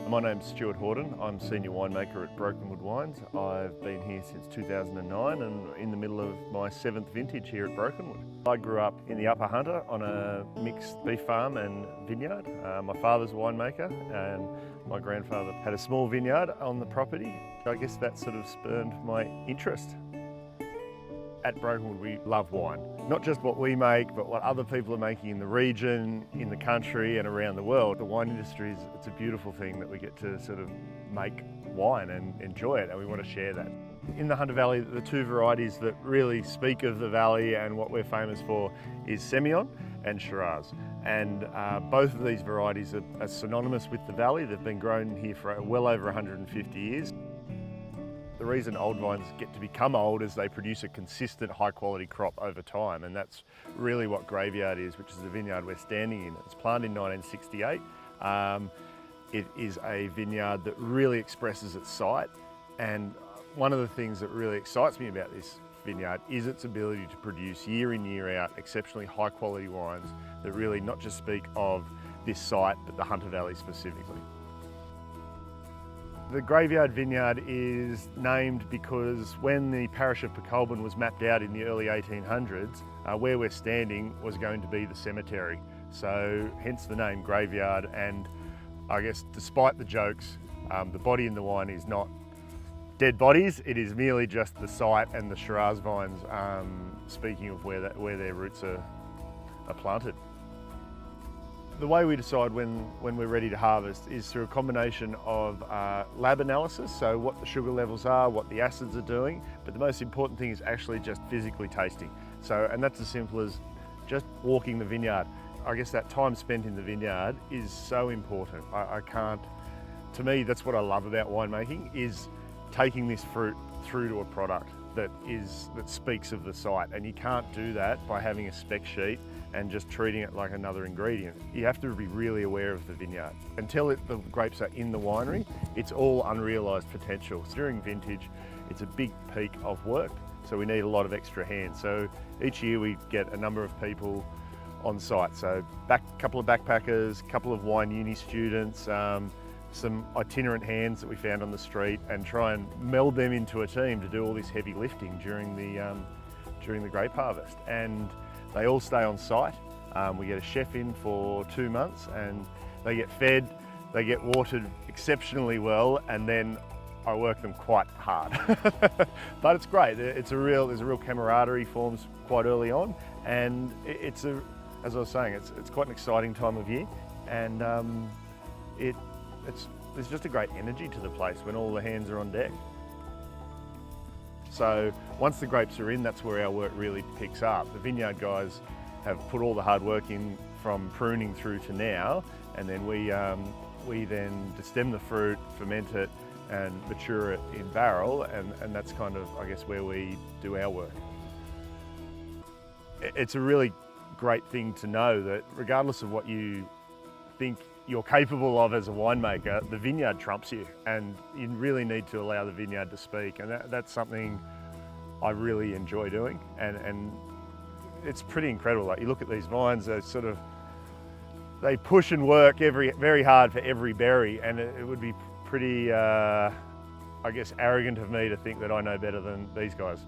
My name's Stuart Hordern. I'm Senior Winemaker at Brokenwood Wines. I've been here since 2009 and in the middle of my 7th vintage here at Brokenwood. I grew up in the Upper Hunter on a mixed beef farm and vineyard. My father's a winemaker and my grandfather had a small vineyard on the property. I guess that sort of spurned my interest. At Brokenwood we love wine. Not just what we make, but what other people are making in the region, in the country and around the world. The wine industry, it's a beautiful thing that we get to sort of make wine and enjoy it, and we want to share that. In the Hunter Valley, the two varieties that really speak of the valley and what we're famous for is Semillon and Shiraz. And both of these varieties are synonymous with the valley. They've been grown here for well over 150 years. The reason old vines get to become old is they produce a consistent high quality crop over time, and that's really what Graveyard is, which is the vineyard we're standing in. It's planted in 1968. It is a vineyard that really expresses its site, and one of the things that really excites me about this vineyard is its ability to produce year in, year out exceptionally high quality wines that really not just speak of this site but the Hunter Valley specifically. The Graveyard Vineyard is named because when the parish of Brokenwood was mapped out in the early 1800s, where we're standing was going to be the cemetery. So hence the name Graveyard, and I guess despite the jokes, the body in the wine is not dead bodies, it is merely just the site and the Shiraz vines, speaking of where their roots are planted. The way we decide when we're ready to harvest is through a combination of lab analysis, so what the sugar levels are, what the acids are doing, but the most important thing is actually just physically tasting. And that's as simple as just walking the vineyard. I guess that time spent in the vineyard is so important. To me, that's what I love about winemaking, is taking this fruit through to a product that speaks of the site, and you can't do that by having a spec sheet and just treating it like another ingredient. You have to be really aware of the vineyard. Until the grapes are in the winery, it's all unrealised potential. During vintage, it's a big peak of work, so we need a lot of extra hands. So each year we get a number of people on site. So a couple of backpackers, a couple of wine uni students, some itinerant hands that we found on the street, and try and meld them into a team to do all this heavy lifting during the grape harvest. And they all stay on site. We get a chef in for 2 months and they get fed, they get watered exceptionally well, and then I work them quite hard. But it's great. There's a real camaraderie forms quite early on, and as I was saying, it's quite an exciting time of year, and there's just a great energy to the place when all the hands are on deck. So once the grapes are in, that's where our work really picks up. The vineyard guys have put all the hard work in from pruning through to now, and then we then destem the fruit, ferment it and mature it in barrel, and that's kind of, I guess, where we do our work. It's a really great thing to know that regardless of what you think you're capable of as a winemaker, the vineyard trumps you, and you really need to allow the vineyard to speak, and that's something I really enjoy doing, and it's pretty incredible. Like, you look at these vines, they push and work very hard for every berry, and it would be pretty, I guess, arrogant of me to think that I know better than these guys.